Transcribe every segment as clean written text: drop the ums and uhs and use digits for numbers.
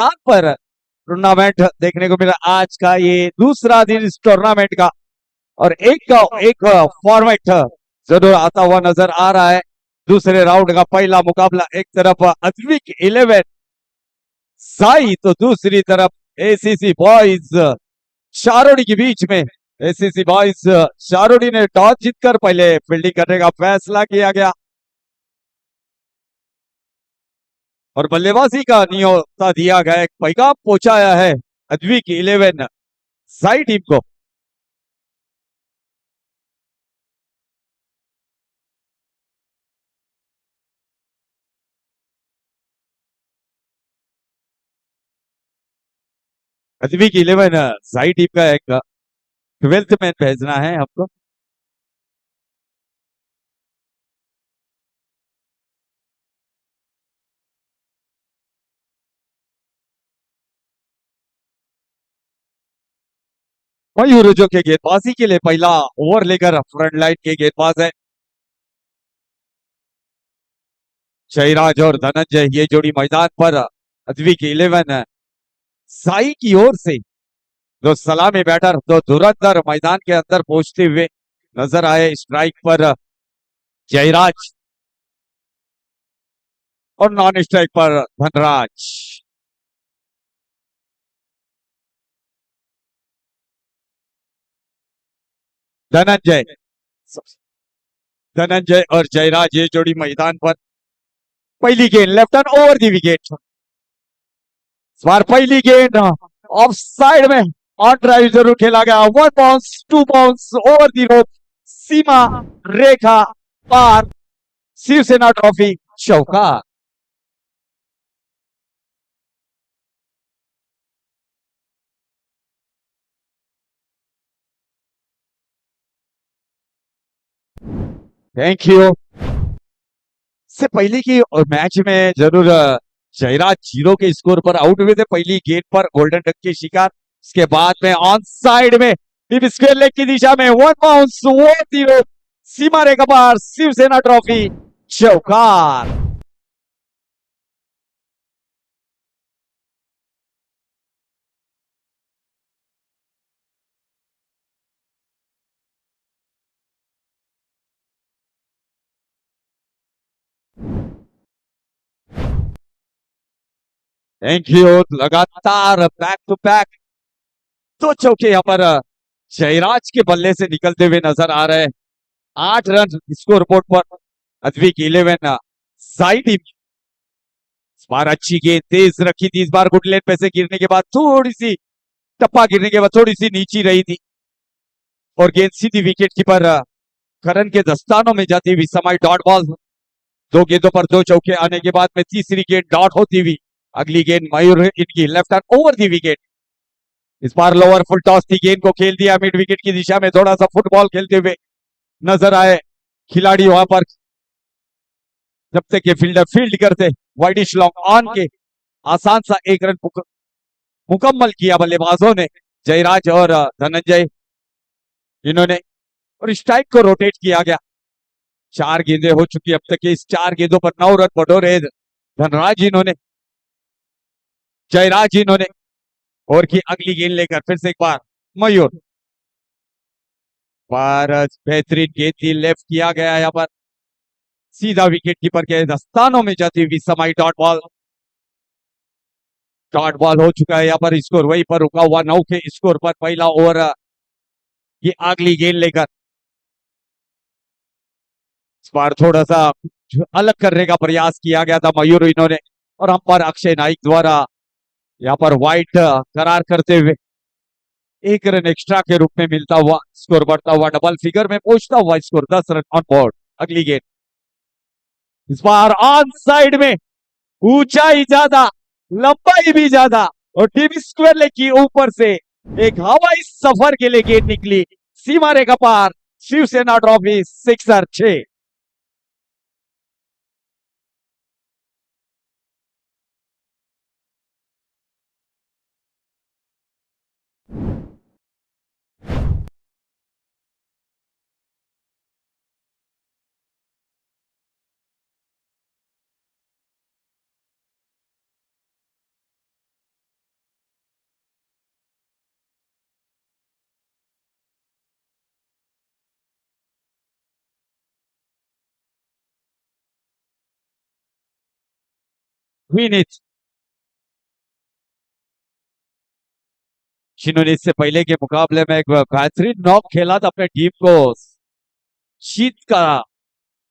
यहाँ पर टूर्नामेंट देखने को मिला। आज का ये दूसरा दिन इस टूर्नामेंट का, और एक फॉर्मेट जरूर आता हुआ नजर आ रहा है। दूसरे राउंड का पहला मुकाबला, एक तरफ अद्विक 11 साई तो दूसरी तरफ एसीसी बॉयज शारोडी के बीच में। एसीसी बॉयज शारोडी ने टॉस जीतकर पहले फील्डिंग करने का फैसला किया गया और बल्लेबाजी का न्योता दिया गया, एक पैगाम पहुंचाया है अद्विक 11 साई टीम को। अद्विक 11 साई टीम का एक 12th मैन भेजना है आपको। मयूर जो के गेंदबाजी के लिए पहला ओवर लेकर फ्रंट लाइन के गेंदबाज है। जयराज और धनंजय ये जोड़ी मैदान पर अद्विक 11 साई की ओर से जो सलामी बैटर तो धुरंधर मैदान के अंदर पहुंचते हुए नजर आए। स्ट्राइक पर जयराज और नॉन स्ट्राइक पर धनराज। धनंजय धनंजय और जयराज ये जोड़ी मैदान पर। पहली गेंद left hand over the wicket. इस बार पहली गेंद ऑफ साइड में ऑन ड्राइव जरूर खेला गया। 1 bounce 2 bounce over the rope, सीमा रेखा पार, शिवसेना ट्रॉफी चौका। Thank you. से पहले की मैच में जरूर जयराज 0 के स्कोर पर आउट हुए थे पहली गेंद पर गोल्डन डक के शिकार। इसके बाद में ऑन साइड में डीप स्क्वायर लेग की दिशा में 1 बाउंस 0 सीमा रेखा पार, शिवसेना ट्रॉफी चौकार। Thank you. लगातार बैक टू बैक दो चौके यहाँ पर जयराज के बल्ले से निकलते हुए नजर आ रहे हैं। 8 रन स्कोर बोर्ड पर अद्विक 11 साई टीम। इस बार अच्छी गेंद तेज रखी थी। इस बार गुडलेन पे से गिरने के बाद थोड़ी सी टप्पा गिरने के बाद थोड़ी सी नीची रही थी और गेंद सीधी विकेट कीपर करण के दस्तानों में जाती हुई समय डॉट बॉल। 2 गेंदों पर 2 चौके आने के बाद में तीसरी गेंद डॉट होती हुई अगली गेंद मयूर इनकी left hand over the wicket. इस बार लोअर फुल टॉस थी, गेंद को खेल दिया मिड विकेट की दिशा में। थोड़ा सा फुटबॉल खेलते हुए नजर आए खिलाड़ी वहां पर। जब तक ये फील्डर फील्ड करते वाइडिश लॉन्ग ऑन के आसान सा 1 रन मुकम्मल किया बल्लेबाजों ने जयराज और धनंजय इन्होंने। और स्ट्राइक को रोटेट किया गया। 4 गेंदें हो चुकी अब तक के। इस 4 गेंदों पर 9 रन बटोरे धनराज इन्होंने, जयराज इन्होंने। और की अगली गेंद लेकर फिर से एक बार मयूर। भारत बेहतरीन गेंद की लेफ्ट किया गया यहाँ पर, सीधा विकेट कीपर के दस्तानों में जाती हुई समय डॉट बॉल। डॉट बॉल हो चुका है यहाँ पर। स्कोर वहीं पर रुका हुआ 9 के स्कोर पर पहला ओवर। ये अगली गेंद लेकर इस बार थोड़ा सा अलग करने का प्रयास किया गया था मयूर इन्होंने, और अंपायर अक्षय नाइक द्वारा यहाँ पर वाइट करार करते हुए 1 रन एक्स्ट्रा के रूप में मिलता हुआ स्कोर बढ़ता हुआ डबल फिगर में पहुंचता हुआ स्कोर 10 रन ऑन बोर्ड। अगली गेंद इस बार ऑन साइड में, ऊंचाई ज्यादा लंबाई भी ज्यादा और डीप स्क्वायर लेग की ऊपर से एक हवाई सफर के लिए गेंद निकली, सीमा रेखा पार, शिवसेना ट्रॉफी 6 6। विनीत, जिन्होंने इससे पहले के मुकाबले में एक बेहतरीन नॉक खेला था, अपने टीम को जीत का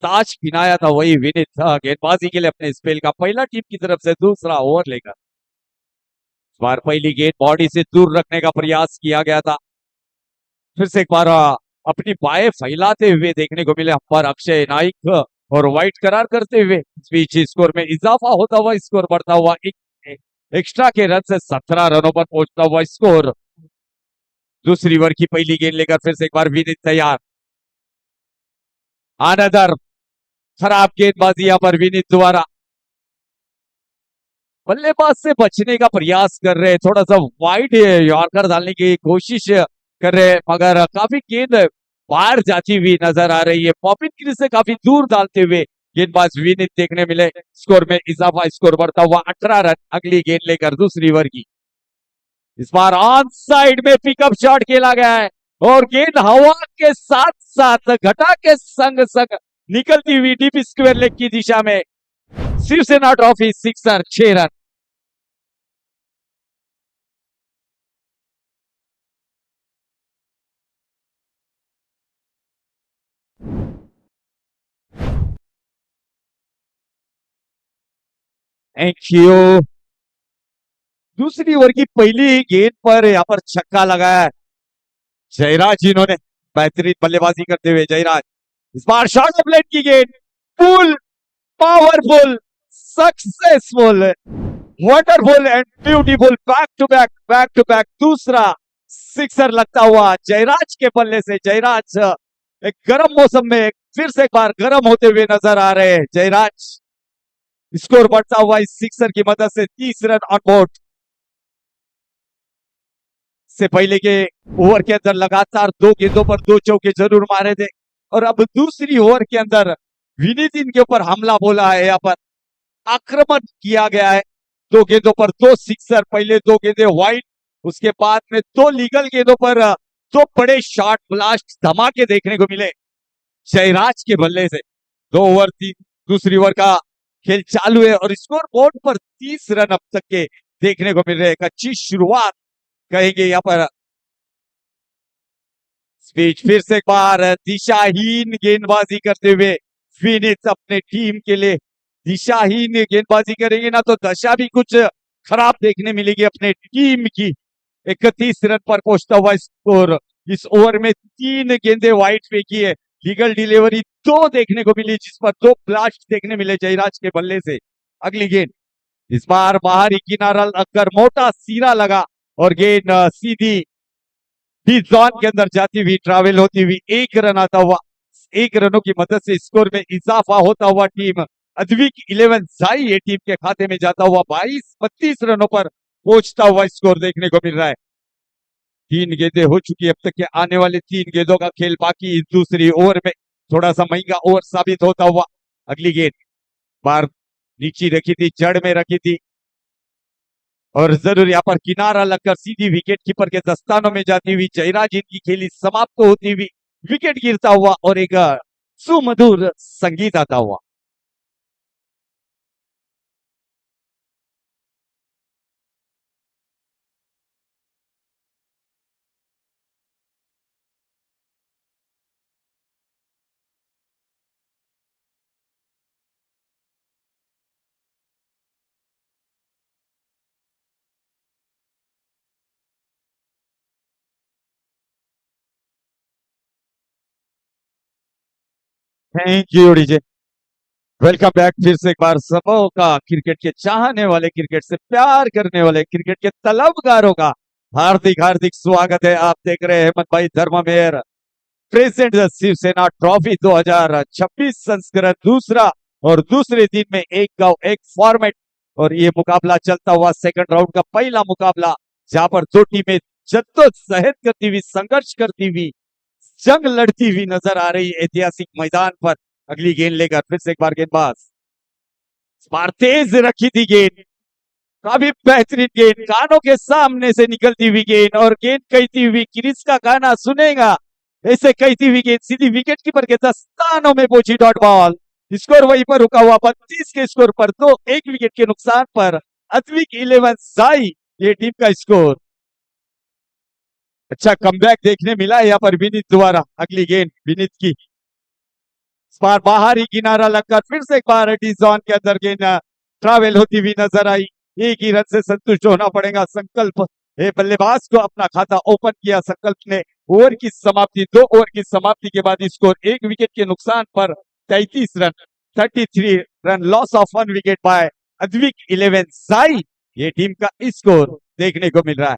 ताज पहनाया था, वही विनीत था। गेंदबाजी के लिए अपने स्पेल का पहला टीम की तरफ से दूसरा ओवर लेकर इस बार पहली गेंद बॉडी से दूर रखने का प्रयास किया गया था। फिर से एक बार अपनी बाएं फैलाते हुए देखने को मिले अंपायर अक्षय नाइक, और वाइट करार करते हुए इस बीच स्कोर में इजाफा होता हुआ, स्कोर बढ़ता हुआ, एक एक्स्ट्रा के रन से 17 रनों पर पहुंचता हुआ स्कोर। दूसरी ओवर की पहली गेंद लेकर फिर से एक बार विनीत तैयार। अनदर खराब गेंदबाजी यहां पर विनीत द्वारा, बल्लेबाज से बचने का प्रयास कर रहे, थोड़ा सा वाइड यॉर्कर डालने की कोशिश कर रहे, मगर काफी गेंद बाहर जाती हुई नजर आ रही है। पॉपिन क्रीज से काफी दूर डालते हुए गेंदबाज विनीत देखने मिले। स्कोर में इजाफा, स्कोर बढ़ता हुआ 18 रन। अगली गेंद लेकर दूसरी ओवर की, इस बार ऑन साइड में पिकअप शॉट खेला गया है, और गेंद हवा के साथ साथ घटा के संग संग निकलती हुई डीप स्क्वायर लेग की दिशा में। शिवसेना ट्रॉफी सिक्सर, 6 रन। Thank you. दूसरी ओवर की पहली गेंद पर यहां पर छक्का लगाया है जयराज, जिन्होंने बेहतरीन बल्लेबाजी करते हुए जयराज। इस बार शॉर्ट ऑफ लेग की गेंद, full powerful, successful, wonderful and beautiful, back to back दूसरा सिक्सर लगता हुआ जयराज के बल्ले से। जयराज एक गर्म मौसम में फिर से एक बार गर्म होते हुए नजर आ रहे हैं जयराज। स्कोर बढ़ता हुआ इस सिक्सर की मदद से 30 रन ऑन बोर्ड। से पहले के ओवर के अंदर लगातार 2 गेंदों पर 2 चौके जरूर मारे थे, और अब दूसरी ओवर के अंदर विनीत इनके ऊपर हमला बोला है, यहाँ पर आक्रमण किया गया है। 2 गेंदों पर 2 सिक्सर, पहले 2 गेंदे वाइड, उसके बाद में 2 लीगल गेंदों पर 2 बड़े शॉट ब्लास्ट धमाके देखने को मिले जयराज के बल्ले से। 2 ओवर दूसरी ओवर का खेल चालू है, और स्कोर बोर्ड पर 30 रन अब तक के देखने को मिल रहे हैं। एक अच्छी शुरुआत कहेंगे यहाँ पर। स्पीच फिर से एक बार दिशाहीन गेंदबाजी करते हुए विनीत अपने टीम के लिए दिशाहीन गेंदबाजी करेंगे ना तो दशा भी कुछ खराब देखने मिलेगी अपने टीम की। 31 रन पर पहुंचता हुआ स्कोर। इस ओवर में 3 गेंदे वाइड फेंकी है, लीगल डिलीवरी 2 देखने को मिली, जिस पर 2 ब्लास्ट देखने मिले जयराज के बल्ले से। अगली गेंद, इस बार बाहरी किनारा लगकर मोटा सीरा लगा, और गेंद सीधी बीच जोन के अंदर जाती हुई, ट्रैवल होती हुई, 1 रन आता हुआ। 1 रनों की मदद से स्कोर में इजाफा होता हुआ टीम अद्विक 11 जाई ये टीम के खाते में जाता हुआ 32 रनों पर पहुंचता हुआ स्कोर देखने को मिल रहा है। 3 गेंदें हो चुकी है अब तक के, आने वाले 3 गेंदों का खेल बाकी। इस दूसरी ओवर में थोड़ा सा महंगा ओवर साबित होता हुआ। अगली गेंद बार नीचे रखी थी, जड़ में रखी थी, और जरूर यहाँ पर किनारा लगकर सीधी विकेट कीपर के दस्तानों में जाती हुई जयराज इनकी खेली समाप्त होती हुई, विकेट गिरता हुआ, और एक सुमधुर संगीत आता हुआ। Thank you DJ. Welcome back फिर से एक बार सबों का, क्रिकेट के चाहने वाले, क्रिकेट से प्यार करने वाले, क्रिकेट के तलबगारों का हार्दिक हार्दिक स्वागत है। आप देख रहे हैं हेमंत भाई धर्ममेर प्रेजेंट शिवसेना ट्रॉफी 2026 संस्करण दूसरा, और दूसरे दिन में एक गांव एक फॉर्मेट, और ये मुकाबला चलता हुआ सेकंड राउंड का पहला मुकाबला, जहां पर 2 टीमें जद्दोजहद करती हुई, संघर्ष करती हुई, जंग लड़ती हुई नजर आ रही है ऐतिहासिक मैदान पर। अगली गेंद लेकर फिर से एक बार गेंदबाज, इस बार तेज रखी थी गेंद, काफी बेहतरीन गेंद, कानों के सामने से निकलती हुई गेंद, और गेंद कहती हुई क्रिस का गाना सुनेगा, ऐसे कहती हुई गेंद सीधी विकेट कीपर के दस्तानों में पहुंची, डॉट बॉल। स्कोर वहीं पर रुका हुआ 32 के स्कोर पर, तो एक विकेट के नुकसान पर अद्विक 11 साई ये टीम का स्कोर। अच्छा कमबैक देखने मिला यहाँ पर विनीत द्वारा। अगली गेंद विनीत की, इस बार बाहर ही किनारा लगकर फिर से एक बार टी जोन के अंदर गेंद ट्रैवल होती हुई नजर आई। एक ही रन से संतुष्ट होना पड़ेगा संकल्प। ये बल्लेबाज को अपना खाता ओपन किया संकल्प ने। ओवर की समाप्ति, 2 ओवर की समाप्ति के बाद स्कोर एक विकेट के नुकसान पर 33 run, 33 run, loss of 1 wicket bye Advik 11 Sai ये टीम का स्कोर देखने को मिल रहा है।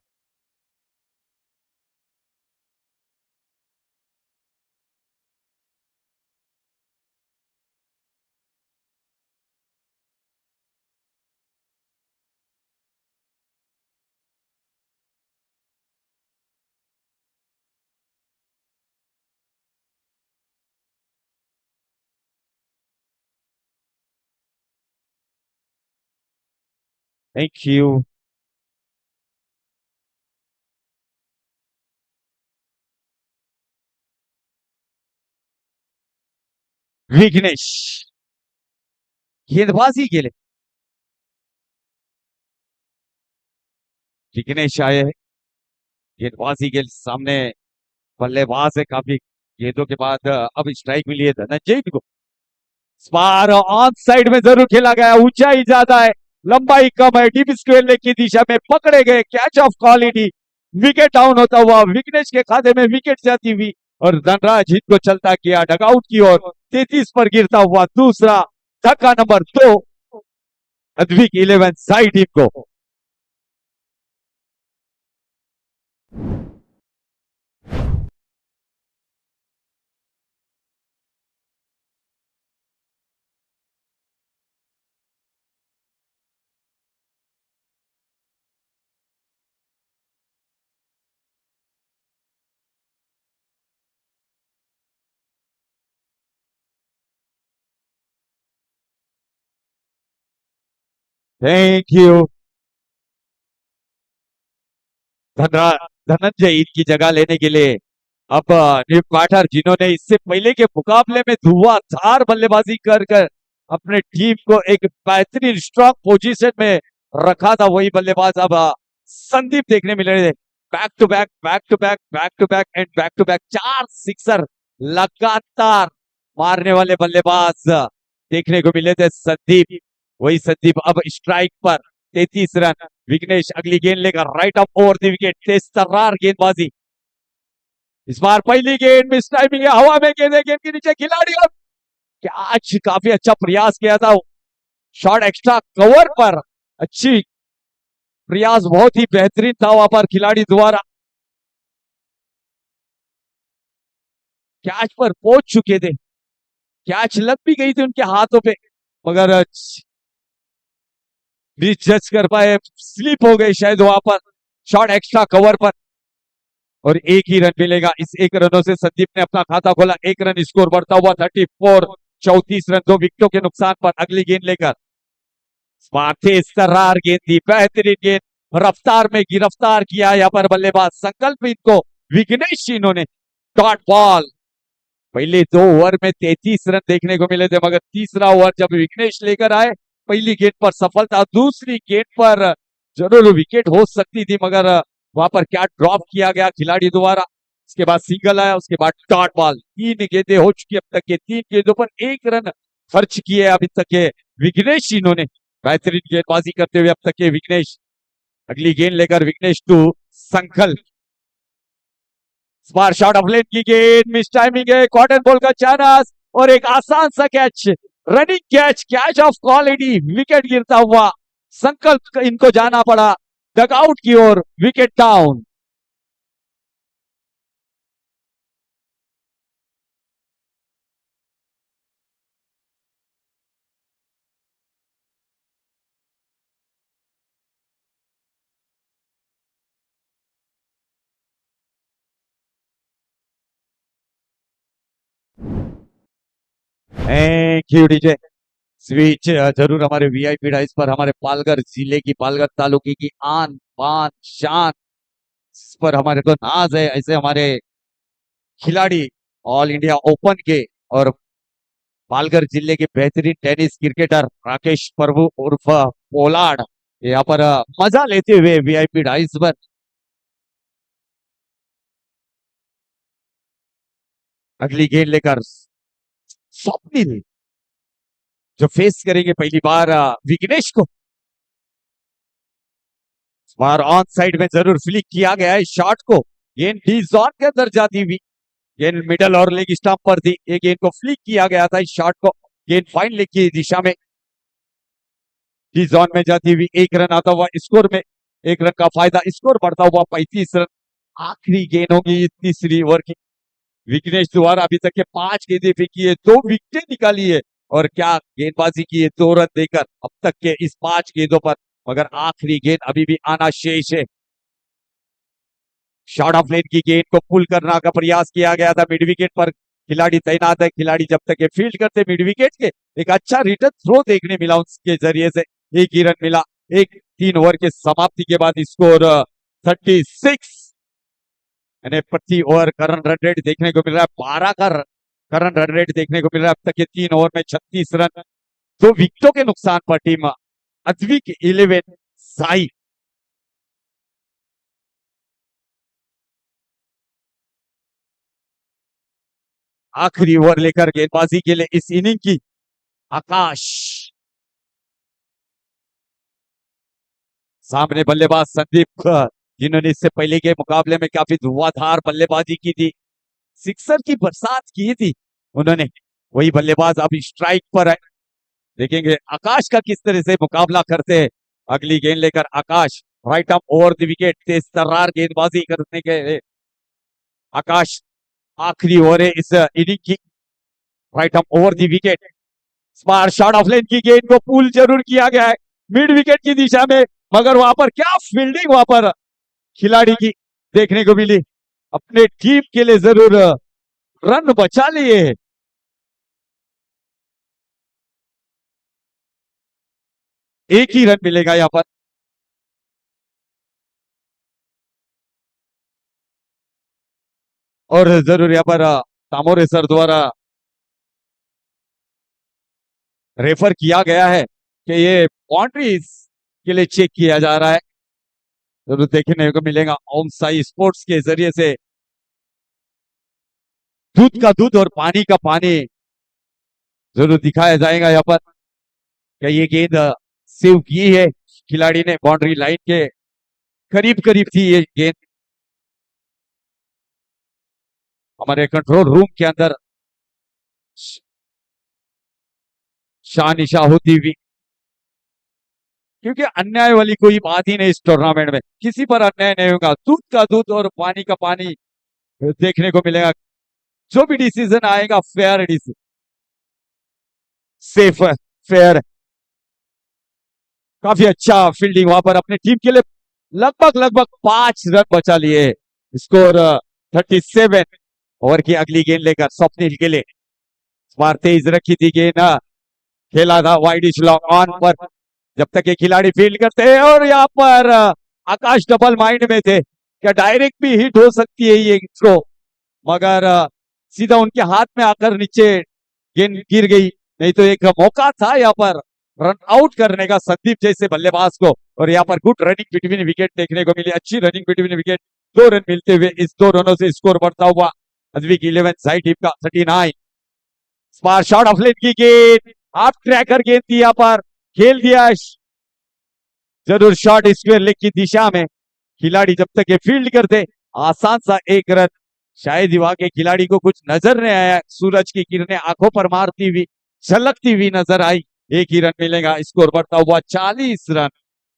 Thank you. विघ्नेश गेंदबाजी के लिए, विघ्नेश आए हैं गेंदबाजी के सामने। बल्लेबाज है, काफी गेंदों के बाद अब स्ट्राइक मिली है धनंजय को। इस बार ऑन साइड में जरूर खेला गया, ऊंचाई ज्यादा है, लंबाई कम है, डीप स्क्वायर लेग की दिशा में पकड़े गए, catch of quality, wicket down होता हुआ विघ्नेश के खाते में विकेट जाती हुई और धनराज हित को चलता किया डगआउट की ओर। 33 पर गिरता हुआ दूसरा धक्का नंबर 2 अद्विक 11 साई टीम को। थैंक यू धनंजय इनकी जगह लेने के लिए। अब न्यू क्वार्टर जिन्होंने इससे पहले के मुकाबले में धुआंधार बल्लेबाजी कर कर अपने टीम को एक बेहतरीन स्ट्रॉन्ग पोजीशन में रखा था, वही बल्लेबाज अब संदीप देखने मिल रहे थे। Back to back, back to back, back to back and back to back, 4 sixer लगातार मारने वाले बल्लेबाज देखने को मिले थे संदीप। वही संदीप अब स्ट्राइक पर, 33 रन। विघ्नेश अगली गेंद लेकर right off over the wicket, तेज तर्रार गेंदबाजी। इस बार पहली गेंद मिस टाइमिंग है, हवा में गेंद है, गेंद के नीचे खिलाड़ी और कैच, काफी अच्छा प्रयास किया था, शॉट एक्स्ट्रा कवर पर, अच्छी प्रयास बहुत ही बेहतरीन था वहां पर खिलाड़ी द्वारा। कैच पर पहुंच चुके थे, कैच लग भी गई थी उनके हाथों पे, मगर जज कर पाए, स्लिप हो गई शायद वहां पर शॉट एक्स्ट्रा कवर पर, और एक ही रन मिलेगा। इस एक रनों से संदीप ने अपना खाता खोला, एक रन स्कोर बढ़ता हुआ 34, 34 रन 2 विकेटों के नुकसान पर। अगली गेंद लेकर तेज तर्रार गेंद थी, बेहतरीन गेंद, रफ्तार में गिरफ्तार किया यहाँ पर बल्लेबाज संकल्प इनको। विघ्नेश इन्होंने डॉट बॉल, पहले 2 ओवर में 33 रन देखने को मिले थे, मगर तीसरा ओवर जब विघ्नेश लेकर आए, पहली गेंद पर सफलता, दूसरी गेंद पर जरूर विकेट हो सकती थी, मगर वहां पर क्या ड्रॉप किया गया खिलाड़ी द्वारा। उसके बाद सिंगल आया, उसके बाद डॉट बॉल। 3 गेंदें हो चुकी अब तक के, 3 गेंदों पर 1 रन खर्च किए अभी तक के विघ्नेश इन्होंने, बेहतरीन गेंदबाजी करते हुए अब तक के विघ्नेश। अगली गेंद लेकर विघ्नेश टू संकल्प, बार शॉट ऑफ लेन की गेंद, मिस टाइमिंग है, कॉटन बॉल का चांस और एक आसान सा catch, running catch, catch of quality, wicket गिरता हुआ संकल्प इनको जाना पड़ा डगआउट की ओर, wicket down. Thank you DJ. Switch जरूर हमारे वीआईपी डाइस पर, हमारे पालघर जिले की, पालघर तालुके की आन बान शान, इस पर हमारे को नाज है। ऐसे हमारे खिलाड़ी ऑल इंडिया ओपन के और पालघर जिले के बेहतरीन टेनिस क्रिकेटर राकेश प्रभु उर्फ पोलार्ड यहाँ पर मजा लेते हुए वीआईपी डाइस पर अगली गेंद लेकर स्वप्निल जो फेस करेंगे पहली बार विघ्नेश को। इस बार ऑन साइड में जरूर फ्लिक किया गया है शॉट को। गेंद डी जोन के अंदर जाती हुई, गेंद मिडल और लेग स्टंप पर थी। एक गेंद को फ्लिक किया गया था इस शॉट को। गेंद फाइन लेग की दिशा में डी जोन में जाती हुई, एक रन आता हुआ स्कोर में, एक रन का फायदा, स्कोर बढ़ता हुआ 35 रन। आखिरी गेंद होगी तीसरी ओवर की। विघ्नेश द्वारा अभी तक के 5 गेंदें फेंकी है, 2 विकेटें निकाली है और क्या गेंदबाजी की है, 2 रन देकर अब तक के इस 5 गेंदों पर। मगर आखिरी गेंद अभी भी आना शेष है। शॉर्ट ऑफ लेन की गेंद को पुल करने का प्रयास किया गया था। मिड विकेट पर खिलाड़ी तैनात है। खिलाड़ी जब तक ये फील्ड करते मिड विकेट के, एक अच्छा रिटर्न थ्रो देखने मिला उसके जरिए से। एक ही रन मिला। 3 ओवर के समाप्ति के बाद स्कोर 36 यानी प्रति ओवर करंट रन रेट देखने को मिल रहा है 12 का करंट रन रेट देखने को मिल रहा है अब तक के 3 ओवर में 36 रन। 2 विकेटों के नुकसान पर टीम अद्विक 11 साई। आखिरी ओवर लेकर गेंदबाजी के लिए इस इनिंग की आकाश। सामने बल्लेबाज संदीप जिन्होंने इससे पहले के मुकाबले में काफी धुआंधार बल्लेबाजी की थी, सिक्सर की बरसात की थी उन्होंने। वही बल्लेबाज अभी स्ट्राइक पर है। देखेंगे आकाश का किस तरह से मुकाबला करते हैं। अगली गेंद लेकर Akash right arm over the wicket, तेज तर्रार गेंदबाजी करने के आकाश। आखिरी ओवर है इस इनिंग की, right arm over the wicket. Smart shot off line की गेंद को पुल जरूर किया गया है मिड विकेट की दिशा में, मगर वहां पर क्या फील्डिंग वहां पर खिलाड़ी की देखने को मिली। अपने टीम के लिए जरूर रन बचा लिए। एक ही रन मिलेगा यहां पर। और जरूर यहां पर तामोरे सर द्वारा रेफर किया गया है कि ये बाउंड्रीज के लिए चेक किया जा रहा है। जरूर देखने को मिलेगा ओम साई स्पोर्ट्स के जरिए से। दूध का दूध और पानी का पानी जरूर दिखाया जाएगा यहाँ पर। क्या ये गेंद सेव की है खिलाड़ी ने, बाउंड्री लाइन के करीब करीब थी ये गेंद। हमारे कंट्रोल रूम के अंदर शानिशा होती हुई, क्योंकि अन्याय वाली कोई बात ही नहीं इस टूर्नामेंट में, किसी पर अन्याय नहीं होगा। दूध का दूध और पानी का पानी देखने को मिलेगा। जो भी डिसीजन आएगा फेयर डिसीजन, सेफ है, फेयर। काफी अच्छा फील्डिंग वहां पर अपने टीम के लिए। लगभग लगभग 5 रन बचा लिए। स्कोर 37। ओवर की अगली गेंद लेकर स्वप्निल के लिए बार तेज रखी थी गेंद, खेला था वाइड लॉन्ग ऑन पर। जब तक ये खिलाड़ी फील्ड करते हैं और यहाँ पर आकाश डबल माइंड में थे, क्या डायरेक्ट भी हिट हो सकती है ये थ्रो, मगर सीधा उनके हाथ में आकर नीचे गेंद गिर गई। नहीं तो एक मौका था यहाँ पर रन आउट करने का संदीप जैसे बल्लेबाज को। और यहाँ पर गुड रनिंग बिटवीन विकेट देखने को मिली, अच्छी रनिंग बिटवीन विकेट। 2 रन मिलते हुए इस 2 रनों से स्कोर बढ़ता हुआ अद्विक 11 साई टीम का 39। स्मार्ट शॉट ऑफ लेन की गेंद, आप ट्रैकर गेंद थी यहाँ पर, खेल दिया जरूर शॉट स्क्वायर लेग की दिशा में। खिलाड़ी जब तक ये फील्ड करते, आसान सा 1 रन। शायद वहां के खिलाड़ी को कुछ नजर नहीं आया, सूरज की किरणें आंखों पर मारती हुई झलकती हुई नजर आई। एक ही रन मिलेगा, स्कोर बढ़ता हुआ 40 रन।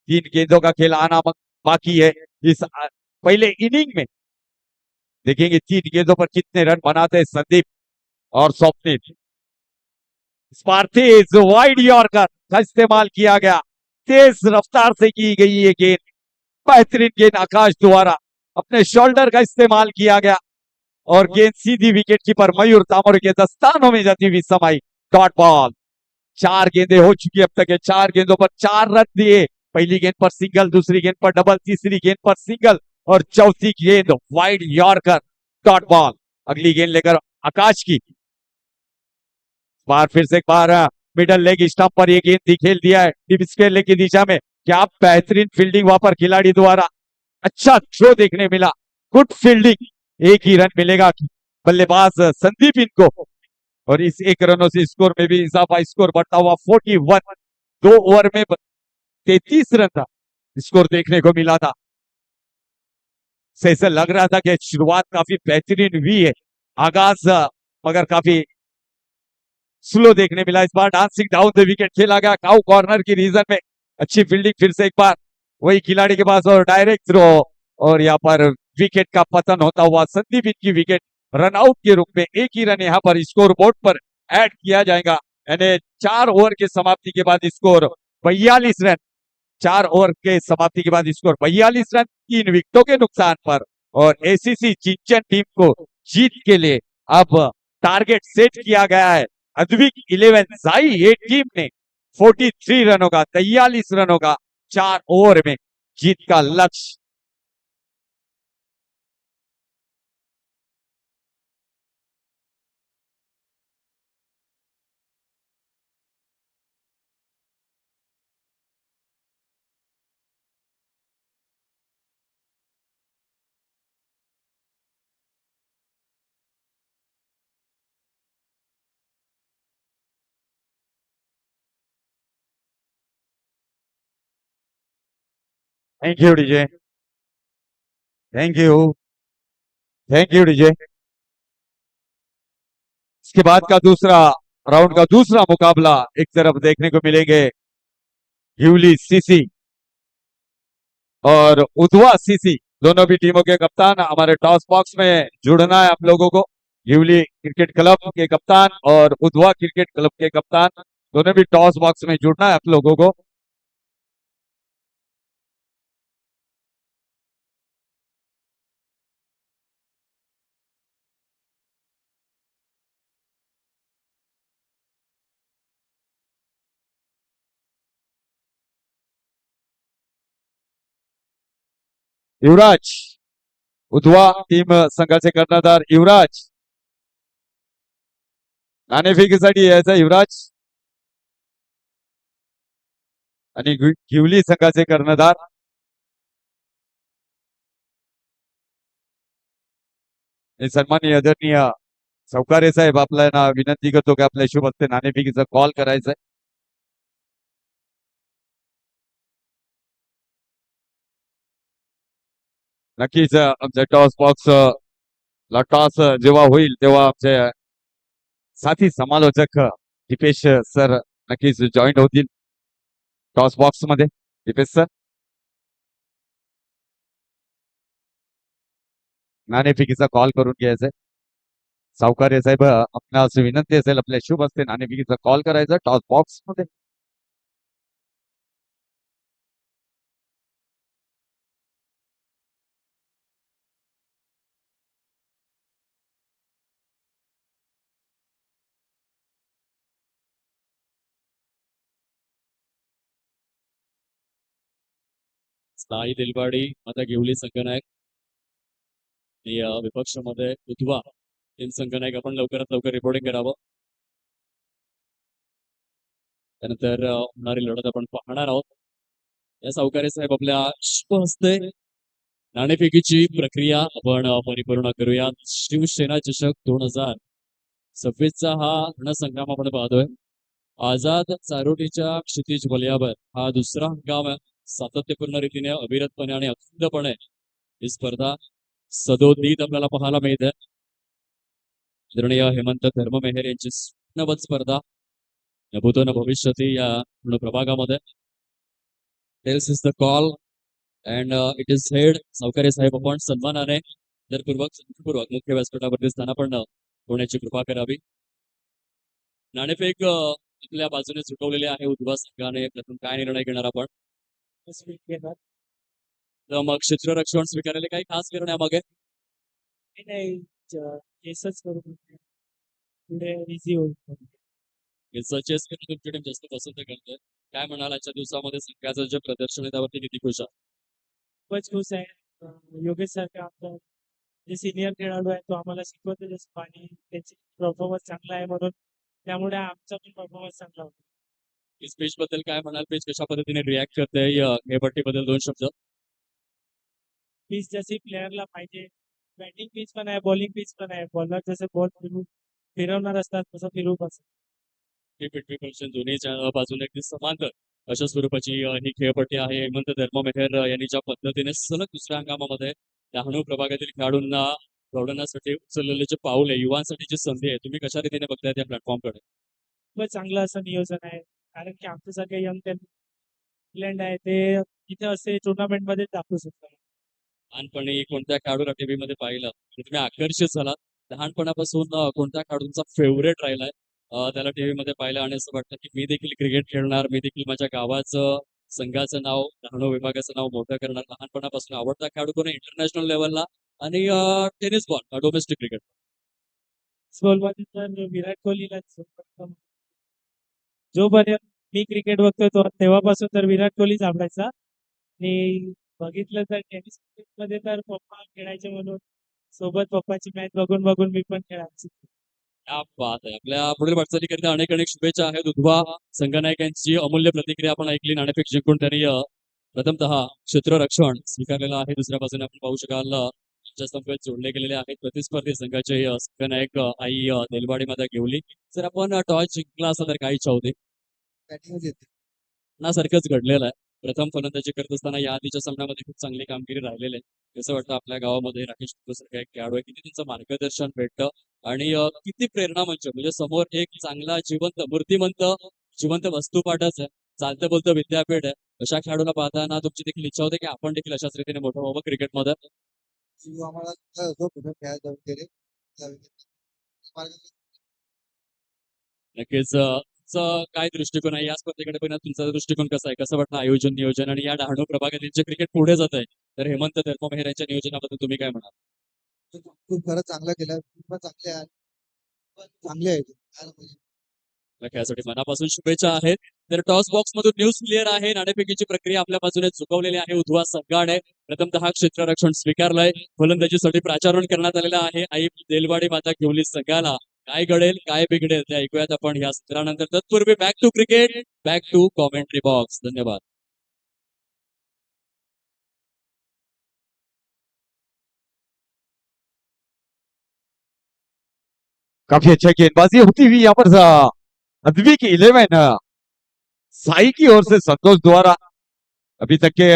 3 गेंदों का खेल आना बाकी है इस पहले इनिंग में। देखेंगे 3 गेंदों पर कितने रन बनाते हैं संदीप और स्वप्निल। तेज वाइड यॉर्कर का इस्तेमाल किया गया, तेज रफ्तार से की गई ये गेंद। बेहतरीन गेंद आकाश द्वारा, अपने शोल्डर का इस्तेमाल किया गया और गेंद सीधी विकेट कीपर मयूर तामोर के दस्तानों में जाती हुई समाई। Dot ball. 4 गेंदें हो चुकी अब तक है, 4 गेंदों पर 4 रन दिए। पहली गेंद पर सिंगल, दूसरी गेंद पर डबल, तीसरी गेंद पर सिंगल और चौथी गेंद वाइड यॉर्कर। Dot ball. अगली गेंद लेकर आकाश की बार फिर से एक बार मिडल लेग स्टंप पर ये गेंद खेल दिया है डीप स्क्वायर लेग की दिशा में। क्या बेहतरीन फील्डिंग वहां पर खिलाड़ी द्वारा, अच्छा थ्रो देखने मिला, गुड फील्डिंग। एक ही रन मिलेगा बल्लेबाज संदीप इनको, और इस एक रनों से स्कोर में भी इजाफा, स्कोर बढ़ता हुआ 41। 2 ओवर में 33 रन था स्कोर देखने को मिला था। से ऐसा लग रहा था कि शुरुआत काफी बेहतरीन हुई है, आगाज मगर काफी स्लो देखने मिला। इस बार डांसिंग डाउन द विकेट खेला गया काउ कॉर्नर की रीजन में। अच्छी फील्डिंग फिर से एक बार वही खिलाड़ी के पास और डायरेक्ट थ्रो, और यहाँ पर विकेट का पतन होता हुआ संदीप की विकेट रन आउट के रूप में। एक ही रन यहाँ पर स्कोर बोर्ड पर ऐड किया जाएगा, यानी 4 ओवर के समाप्ति के बाद स्कोर 42 रन। 4 ओवर के समाप्ति के बाद स्कोर 42 रन 3 विकेटों के नुकसान पर। और एसीसी चिंचन टीम को जीत के लिए अब टारगेट सेट किया गया है। अद्विक 11 साई ये टीम ने 43 रनों का, 43 रनों का 4 ओवर में जीत का लक्ष्य। Thank you DJ, thank you, thank you DJ. इसके बाद का दूसरा राउंड का दूसरा मुकाबला एक तरफ देखने को मिलेंगे यूली सीसी और उधवा सीसी, दोनों भी टीमों के कप्तान हमारे टॉस बॉक्स में जुड़ना है आप लोगों को। यूली क्रिकेट क्लब के कप्तान और उधवा क्रिकेट क्लब के कप्तान दोनों भी टॉस बॉक्स में जुड़ना है आप लोगों को। युवराज उधवा टीम संघाचे कर्णधार युवराज नाणेफेकीसाठी यायचा युवराज, आणि गिवली संघाचे कर्णधार सन्माननीय आदरणीय सावकारे साहेब आपल्याला विनंती करतो की आपल्या शुभ हस्ते नाणेफेकीचा कॉल करायचा आहे। नक्कीच आमच्या टॉस बॉक्स ला टॉस जेव्हा होईल तेव्हा आमचे साथी समालोचक दीपेश सर नक्कीच जॉईन होतील टॉस बॉक्स मध्ये। दीपेश सर, नाणेफेकीचा कॉल करून घ्यायचा आहे। सावकारे साहेब आपणास विनंती असेल आपल्या शुभ हस्ते नाणेफेकीचा कॉल करायचा टॉस बॉक्स मध्ये। साई दिलवाडी आता गिवली संघनायक आणि विपक्षामध्ये उधवा तीन संघनायक आपण लवकरात लवकर रिपोर्टिंग करावं। त्यानंतर होणारी लढत आपण पाहणार आहोत। या सावकारे साहेब आपल्या शुभ हस्ते नाणेफेकीची प्रक्रिया आपण परिपूर्ण करूया। शिवसेना चषक 2026चा हा रणसंग्राम आपण पाहतोय। आझाद चारोटीच्या क्षितिज वलयावर हा दुसरा हंगाम सातत्यपूर्ण रीतीने अविरतपणे आणि अखंडपणे ही स्पर्धा सदोदित आपल्याला पाहायला मिळते। आदरणीय हेमंत धर्ममेहर यांची नवद स्पर्धा नभूतो न भविष्यती या पूर्ण प्रभागामध्ये tails is the call and it is head. Savkare साहेब आपण सन्मानाने पूर्वक मुख्य व्यासपीठावरती स्थानापन्न होण्याची कृपा करावी। नाणेफेक आपल्या बाजूने झुकवलेले आहे उधवा संघाने। प्रथम काय निर्णय घेणार आपण? तर मग क्षेत्ररक्षण स्वीकारले काही खास निर्णयामागे नाही केसच करू पुढे इझी होईल। सचेस तुमची टीम जास्त पसंत करते। काय म्हणाल आजच्या दिवसामध्ये संघाचं जे प्रदर्शन आहे त्यावरती किती खुश आहात? खूपच खुश आहे। योगेश सारखा आपला जे सिनियर खेळाडू आहे तो आम्हाला शिकवतो जसं आणि त्याची परफॉर्मन्स चांगला आहे म्हणून त्यामुळे आमचा पण परफॉर्मन्स चांगला होता. पिच बद्दल काय म्हणाल? पिच कशा पद्धतीने रिॲक्ट करते खेळपट्टीबद्दल 2 शब्द. पिच जशी प्लेअरला पाहिजे, बॅटिंग पिच पण आहे, बॉलिंग पिच पण आहे. बॉलर जसे बॉल फिरवणार असतात तसं फिरू पण शकतात. ही पृथ्वी फंक्शन दोन्ही बाजूने अगदी समांतर अशा स्वरूपाची ही खेळपट्टी आहे. हेमंत धर्ममेहर यांनी ज्या पद्धतीने सलग दुसऱ्या हंगामामध्ये डहाणू प्रभागातील खेळाडूंना प्रौढांसाठी उचललेले जे पाऊल आहे, युवांसाठी जी संधी आहे, तुम्ही कशा रीतीने बघताय त्या प्लॅटफॉर्मकडे? खूपच चांगलं असं नियोजन आहे. कारण की आमच्यासारखे यंग टॅलेंट आहे ते इथे असे टुर्नामेंटमध्ये दाखवू शकतात. लहानपणी कोणत्या खेळाडूला टीव्हीमध्ये पाहिलं आणि तुम्ही आकर्षित झालात? लहानपणापासून कोणत्या खेळाडूंचा फेवरेट राहिलाय? त्याला टीव्हीमध्ये पाहिलं आणि असं वाटतं की मी देखील क्रिकेट खेळणार, मी देखील माझ्या गावाचं, संघाचं नाव, डहाणू विभागाचं नाव मोठं करणार. लहानपणापासून आवडता खेळाडू कोण आहे इंटरनॅशनल लेव्हलला आणि टेनिस बॉल डोमेस्टिक क्रिकेट? स्कूलमध्ये तर विराट कोहलीलाच जोपर्यंत मी क्रिकेट बघतोय तेव्हापासून तर विराट कोहलीच आवडायचा. आणि बघितलं तर टेनिस मध्ये तर पप्पा खेळायचे म्हणून सोबत पप्पाची मॅच बघून बघून मी पण खेळायचो. क्या बात आहे. आपल्या पुढील वाटचालीकरिता अनेक अनेक शुभेच्छा आहेत. उद्वा संघनायकांची अमूल्य प्रतिक्रिया आपण ऐकली. नाणेफेक जिंकून त्यांनी प्रथमतः क्षेत्ररक्षण स्वीकारलेलं आहे. दुसऱ्या बाजूने आपण पाहू शकाल त्यांच्या समवेत जोडले गेलेले आहेत प्रतिस्पर्धी संघाचे संघनायक आई देलवाडी माता घेवली. जर आपण टॉस जिंकला असता तर काय इच्छा होती? बॅटिंग येते. ना सारखंच घडलेलं आहे. प्रथम फलंदाजी करत असताना या आधीच्या सामन्यामध्ये खूप चांगली कामगिरी राहिलेली आहे. कसं वाटतं आपल्या गावामध्ये राकेश सारखा एक खेळाडू आहे, किती त्यांचं मार्गदर्शन भेटतं आणि किती प्रेरणा म्हणजे समोर एक चांगला जिवंत मूर्तिमंत जिवंत वस्तुपाठच आहे. चालतं बोलतं विद्यापीठ आहे. अशा खेळाडूला पाहताना तुमची देखील इच्छा होते की आपण देखील अशाच रीतीने मोठं व्हावं क्रिकेटमध्ये? आम्हाला जो खेळायला जाऊन गेले नक्कीच तुमचं काय दृष्टिकोन आहे या स्पर्धेकडे पण तुमचा दृष्टिकोन कसा आहे? कसं वाटतं आयोजन नियोजन आणि या डहाणू प्रभागातील जे क्रिकेट पुढे जात आहे, तर हेमंत धर्ममेहर यांच्या नियोजनाबद्दल तुम्ही काय म्हणाल? खूप खरंच चांगलं केलं. खूप चांगले आहे. पण चांगले आहे ते. नक्की यासाठी मनापासून शुभेच्छा आहेत. तर टॉस बॉक्स मधून न्यूज क्लिअर आहे. नाणेफेकीची प्रक्रिया आपल्या बाजूने चुकवलेली आहे. उद्वा संघाने प्रथमतः क्षेत्ररक्षण स्वीकारलंय. फलंदाजीसाठी प्राचारण करण्यात आलेलं आहे. आई देलवाडी माता घेवली संघाला काय घडेल काय बिघडेल ते ऐकूयात आपण या सत्रानंतर. तत्पूर्वी back to cricket, back to commentary box. धन्यवाद. काफी अच्छा गेंदबाजी होती हुई यहाँ पर अदवी की 11 साई की ओर से संतोष द्वारा अभी तक के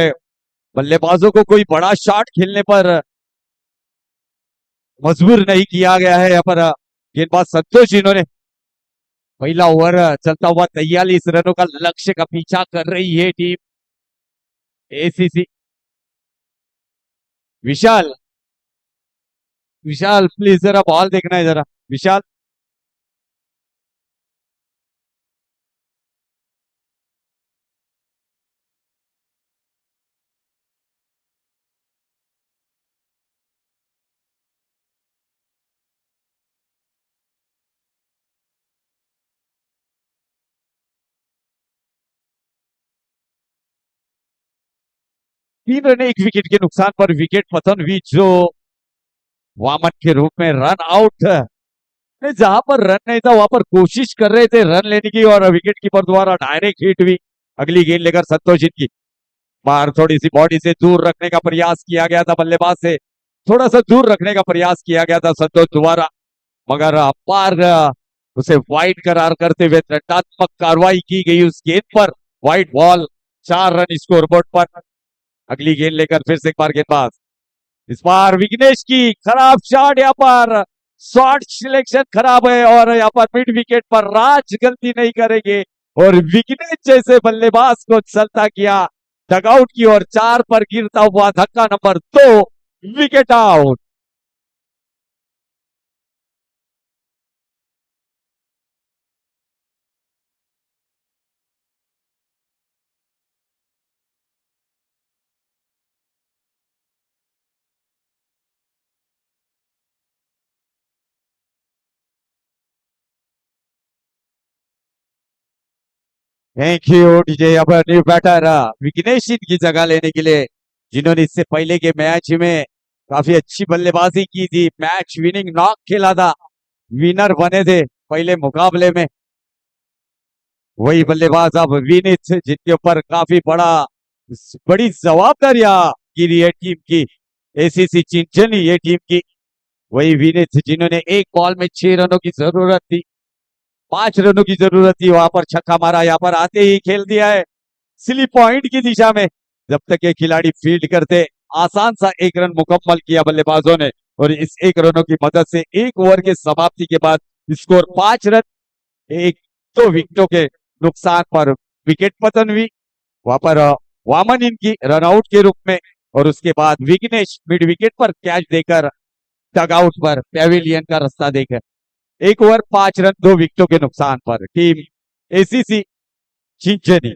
बल्लेबाजों को कोई बड़ा शॉट खेलने पर मजबूर नहीं किया गया है। यहाँ पर गेंदबाज संतोष जिन्होंने पहला ओवर चलता हुआ 43 रनों का लक्ष्य का पीछा कर रही है team ACC. Vishal Vishal please जरा बॉल देखना है जरा विशाल। तीन रन एक विकेट के नुकसान पर विकेट पतन हुई जो वामन के रूप में रन आउट। जहां पर रन नहीं था वहां पर कोशिश कर रहे थे रन लेने की और विकेट कीपर द्वारा डायरेक्ट हिट हुई। अगली गेंद लेकर संतोष की बाहर थोड़ी सी बॉडी से दूर रखने का प्रयास किया गया था, बल्लेबाज से थोड़ा सा दूर रखने का प्रयास किया गया था संतोष द्वारा, मगर पार उसे वाइड करार करते हुए दंडात्मक कार्रवाई की गई उस गेंद पर। वाइड बॉल 4 रन स्कोरबोर्ड पर। अगली गेंद लेकर फिर से एक बार गेंदबाज, इस बार विघ्नेश की खराब शॉट, यहाँ पर शॉट सिलेक्शन खराब है और यहाँ पर मिड विकेट पर राज गलती नहीं करेंगे और विघ्नेश जैसे बल्लेबाज को चलता किया डगआउट की ओर। 4 पर गिरता हुआ धक्का number 2, wicket out. Thank you DJ. अब न्यू बैटर विघ्नेश की जगह लेने के लिए, जिन्होंने इससे पहले के मैच में काफी अच्छी बल्लेबाजी की थी, मैच विनिंग नॉक खेला था, विनर बने थे पहले मुकाबले में। वही बल्लेबाज अब विनीत, जिनके ऊपर काफी बड़ी जवाबदारियां गिरी है टीम की, एसीसी चिंचनी ये टीम की। वही विनीत, जिन्होंने एक बॉल में 6 रनों की जरूरत थी, 5 रनों की जरूरत थी, वहां पर छक्का मारा, यहाँ पर आते ही खेल दिया है स्लिप पॉइंट की दिशा में। जब तक ये खिलाड़ी फील्ड करते, आसान सा 1 रन मुकम्मल किया बल्लेबाजों ने, और इस 1 रनों की मदद से 1 ओवर के समाप्ति के बाद स्कोर 5 रन, एक 2 विकेटों के नुकसान पर विकेट पतन हुई। वहां पर वामन इनकी रनआउट के रूप में, और उसके बाद विघ्नेश मिड विकेट पर कैच देकर डगआउट पर पेविलियन का रास्ता देकर 1 ओवर 5 रन 2 विकेटों के नुकसान पर टीम एसीसी चिंचनी।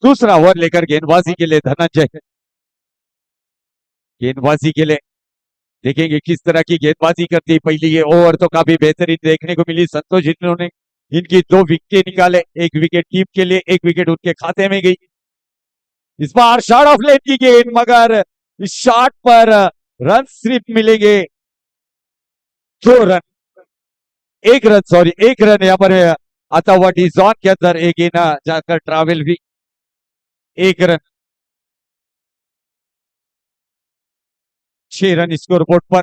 दूसरा ओवर लेकर गेंदबाजी के लिए धनंजय, गेंदबाजी के लिए देखेंगे किस तरह की गेंदबाजी करती है। पहली ये ओवर तो काफी बेहतरीन देखने को मिली, संतोष जिन्होंने इनकी 2 विकेट निकाले, 1 विकेट टीम के लिए, 1 विकेट उनके खाते में गई। इस बार शॉट ऑफ लेन की गेंद, मगर इस शॉट पर रन सिर्फ मिलेंगे 2 रन, 1 रन, सॉरी 1 रन यहाँ पर आता हुआ डी जोन के अंदर एक गेंद जाकर ट्रैवल भी, 1 रन, 6 रन स्कोर बोर्ड पर।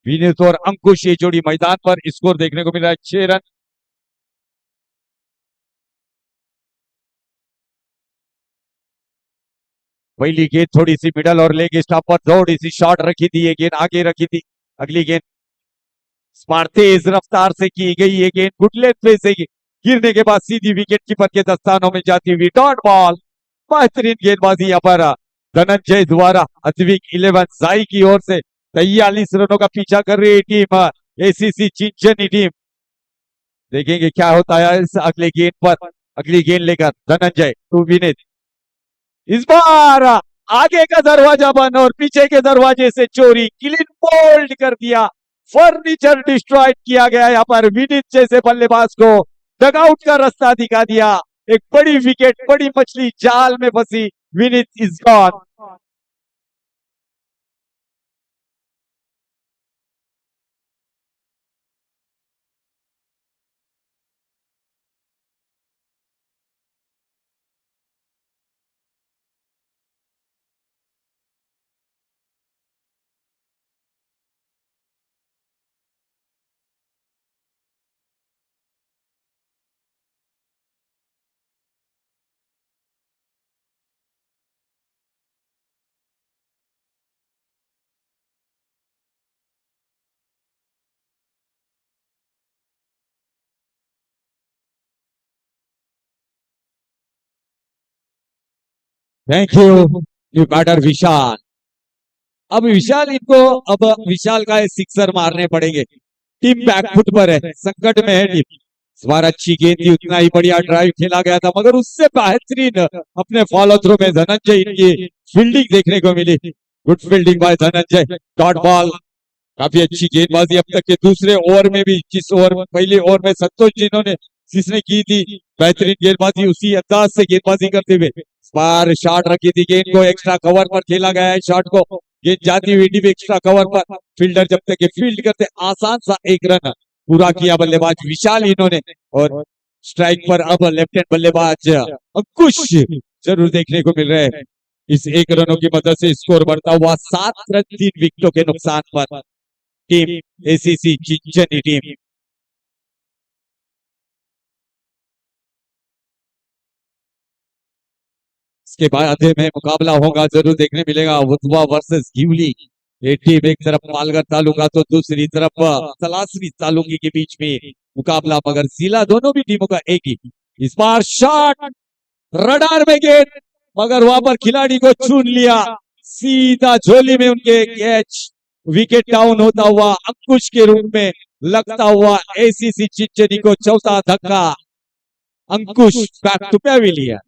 विनीत और अंकुश ये जोड़ी मैदान पर, स्कोर देखने को मिला है 6 रन। पहली गेंद थोड़ी सी मिडल और लेग स्टंप पर थोड़ी सी शॉर्ट रखी थी, ये गेंद आगे रखी थी। अगली गेंद तेज रफ्तार से की गई, ये गेंद गुटलेट पे से गिरने के बाद सीधी विकेट कीपर के दस्तानों में जाती हुई डॉट बॉल। बेहतरीन गेंदबाजी यहाँ पर धनंजय द्वारा। अद्विक 11 जाई की ओर से 43 रनों का पीछा कर रही है टीम एसीसी चिंचनी टीम। देखेंगे क्या होता है इस अगले गेंद पर। अगली गेंद लेकर धनंजय टू विनीत, इस बार आगे का दरवाजा बंद और पीछे के दरवाजे से चोरी, क्लीन बोल्ड कर दिया, फर्नीचर डिस्ट्रॉय किया गया। यहाँ पर विनीत जैसे बल्लेबाज को डगआउट का रास्ता दिखा दिया। एक बड़ी विकेट, बड़ी मछली जाल में फंसी, Vineet is gone. Thank you you batter Vishal. अब विशाल इनको, अब विशाल का सिक्सर मारने पड़ेंगे। टीम बैकफुट पर है, संकट में है टीम। इस बार अच्छी गेंद थी, उतना ही बढ़िया ड्राइव खेला गया था, मगर उससे बेहतरीन अपने फॉलो थ्रो में धनंजय इनकी फील्डिंग देखने को मिली। Good fielding by Dhananjay, dot ball. काफी अच्छी गेंदबाजी अब तक के दूसरे ओवर में भी, जिस ओवर पहले ओवर में संतोष जिन्होंने जिसने की थी बेहतरीन गेंदबाजी, उसी अंदाज से गेंदबाजी करते हुए इस बार शॉट रखी थी, गेंद को एक्स्ट्रा कवर पर खेला गया है। शॉट को गेंद जाती हुई डीप एक्स्ट्रा कवर पर, फील्डर जब तक फील्ड करते, आसान सा 1 रन पूरा किया बल्लेबाज विशाल इन्होंने। और स्ट्राइक पर अब लेफ्ट हैंड बल्लेबाज अंकुश जरूर देखने को मिल रहे हैं। इस 1 रनों की मदद से स्कोर बढ़ता हुआ 7 रन 3 विकेटों के नुकसान पर टीम एसीसी चिंचनी टीम। इसके बाद में मुकाबला होगा, जरूर देखने मिलेगा, वुथवा वर्सेस गिवली। एक टीम एक तरफ पालघर तालुका तो दूसरी तरफ तलासरी तालुकी के बीच में मुकाबला, मगर जिला दोनों भी टीमों का एक ही। इस बार शॉट रडार में गेंद, मगर वहां पर खिलाड़ी को चुन लिया, सीधा झोली में उनके कैच, विकेट डाउन होता हुआ अंकुश के रूप में लगता हुआ एसीसी चिंचनी को चौथा धक्का। Ankush back to pavilion.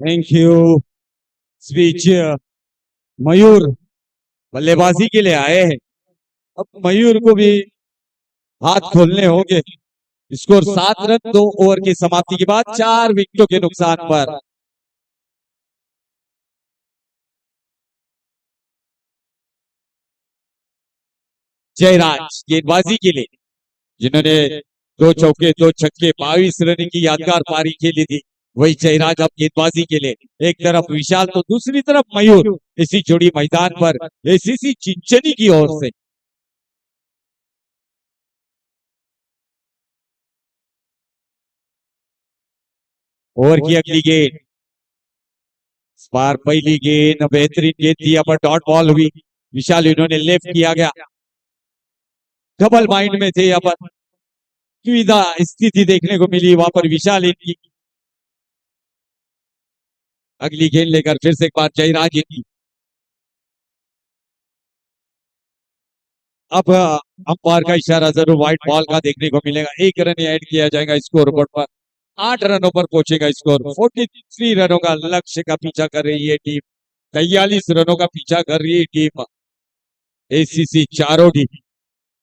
Thank you speech Mayur बल्लेबाजी के लिए आए हैं। अब मयूर को भी हाथ खोलने होंगे। स्कोर 7 रन 2 ओवर की समाप्ति के बाद 4 विकेटों के नुकसान पर। जयराज गेंदबाजी के लिए, जिन्होंने 2 चौके 2 छक्के 22 रन की यादगार पारी खेली थी, वही जयराज अब गेंदबाजी के लिए। एक तरफ विशाल तो दूसरी तरफ मयूर, इसी जोड़ी मैदान पर एसीसी चिंचनी की ओर से। ओवर की अगली गेंद, इस बार पहली गेंद बेहतरीन गेंद थी, पर डॉट बॉल हुई। विशाल इन्होंने लेफ्ट किया गया, डबल माइंड में थे। यहाँ पर दुविधा स्थिति देखने को मिली, वहां पर विशाल इनकी। अगली गेंद लेकर फिर से एक बार जयराज इनकी। अब अंपायर का इशारा जरूर व्हाइट बॉल का देखने को मिलेगा। 1 रन ऐड किया जाएगा स्कोर बोर्ड पर। 8 रनों पर पहुंचेगा स्कोर। 43 रनों का लक्ष्य का पीछा कर रही है टीम। 43 रनों का पीछा कर रही है team ACC Charodi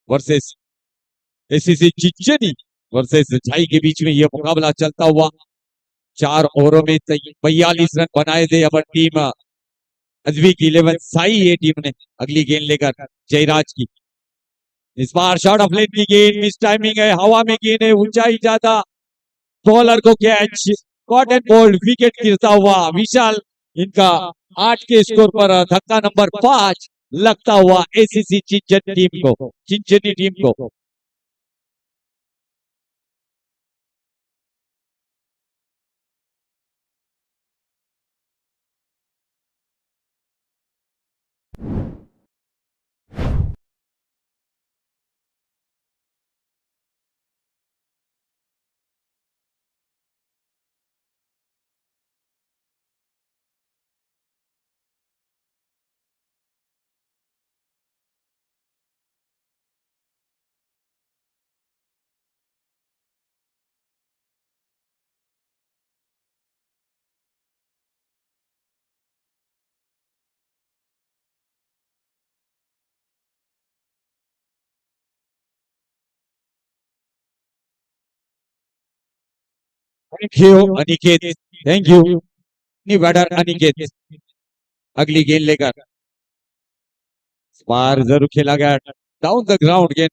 versus ACC Chinchani versus Jhai के बीच में यह मुकाबला चलता हुआ। 4 ओवरों में 42 रन बनाए थे अब टीम अजवीक 11 साई ये टीम ने। अगली गेंद लेकर जयराज की, इस बार शॉर्ट ऑफ लेट की गेंद, मिस टाइमिंग है, हवा में गेंद है, ऊंचाई ज्यादा, बॉलर को catch, caught and bowled, wicket गिरता हुआ। विशाल इनका 8 के स्कोर पर धक्का नंबर 5 लगता हुआ एसीसी चिंचनी टीम को। Thank you Aniket, thank you batter Aniket. अगली गेंद लेकर, इस बार जरूर खेला गया डाउन द ग्राउंड गेंद।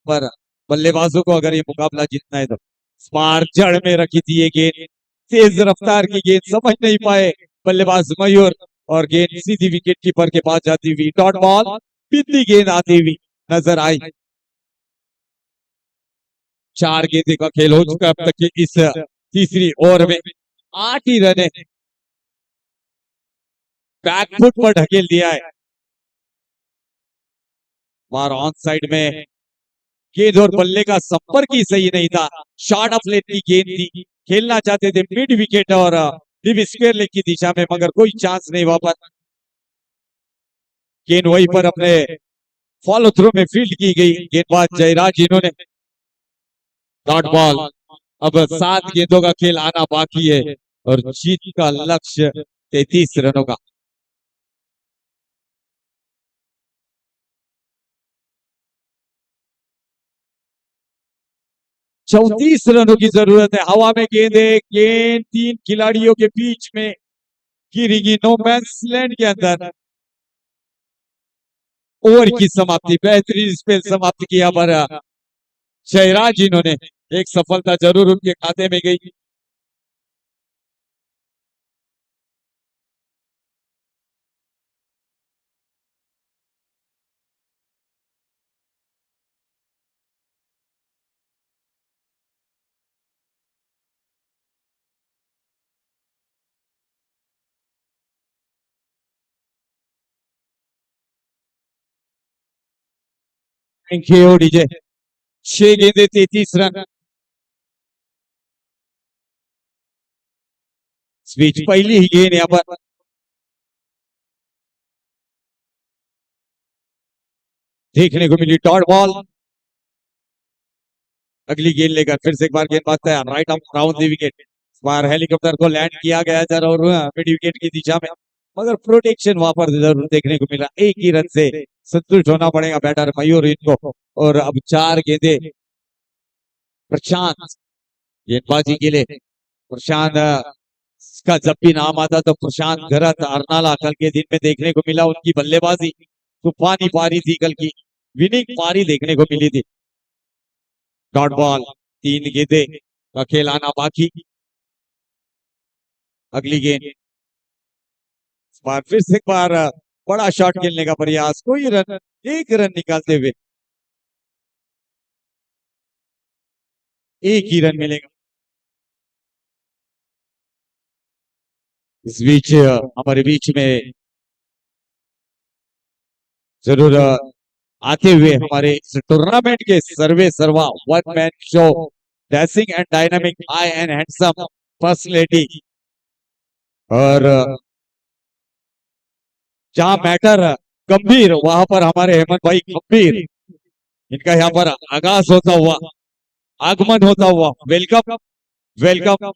पर बल्लेबाजों को अगर ये मुकाबला जीतना है तो स्मार्ट जड़ में रखी थी ये गेंद, तेज रफ्तार की गेंद, समझ नहीं पाए बल्लेबाज मयूर, और गेंद सीधी विकेट कीपर के पास जाती हुई डॉट बॉल, बिंदी गेंद आती हुई नजर आई। 4 गेंदे का खेल हो चुका अब तक की इस तीसरी ओवर में। 8 ही रन बैकफुट पर ढकेल दिया है। बार ऑन साइड में गेंद और बल्ले का संपर्क ही सही नहीं था। शॉर्ट ऑफ लेट की गेंद थी, खेलना चाहते थे मिड विकेट और डिप स्क्वायर लेग की दिशा में, मगर कोई चांस नहीं वहां पर। गेंद वहीं पर अपने फॉलो थ्रू में फील्ड की गई। गेंदबाज जयराज इन्होंने डॉट बॉल। अब 7 गेंदों का खेल आना बाकी है और जीत का लक्ष्य 33 रनों का। 34 रनों की जरूरत है। हवा में गेंद है, गेंद 3 खिलाड़ियों के बीच में गिरेगी नो मैंस लैंड के अंदर। ओवर की समाप्ति, बेहतरीन स्पेल समाप्ति किया पर जयराज इन्होंने। एक सफलता जरूर उनके खाते में गई। Thank you DJ. 6 गेंदे 33 रन। इस बीच पहली ही गेंद यहाँ पर देखने को मिली, डॉट बॉल। अगली गेंद लेकर फिर से एक बार गेंदबाज तैयार, right of round the wicket. इस बार हेलीकॉप्टर को लैंड किया गया जरूर मिड विकेट की दिशा में, मगर प्रोटेक्शन वहां पर जरूर देखने को मिला। एक ही रन से संतुष्ट होना पड़ेगा बैटर मयूर इनको। और अब 4 गेंदे प्रशांत गेंदबाजी के लिए। प्रशांत का जब भी नाम आता तो प्रशांत गरत अर्नाला कल के दिन में देखने को मिला। उनकी बल्लेबाजी तूफानी पारी थी, कल की विनिंग पारी देखने को मिली थी। डॉट बॉल, 3 गेंदे का खेल आना बाकी। अगली गेंद, इस बार फिर से एक बार बड़ा शॉट खेलने का प्रयास, कोई रन, 1 रन निकालते हुए। एक ही रन मिलेगा। इस बीच हमारे बीच में जरूर आते हुए हमारे इस टूर्नामेंट के सर्वे सर्वा one man show, dashing and dynamic, high and handsome personality, और जहां मैटर गंभीर वहां पर हमारे हेमंत भाई गंभीर, इनका यहाँ पर आगाज होता हुआ, आगमन होता हुआ। Welcome welcome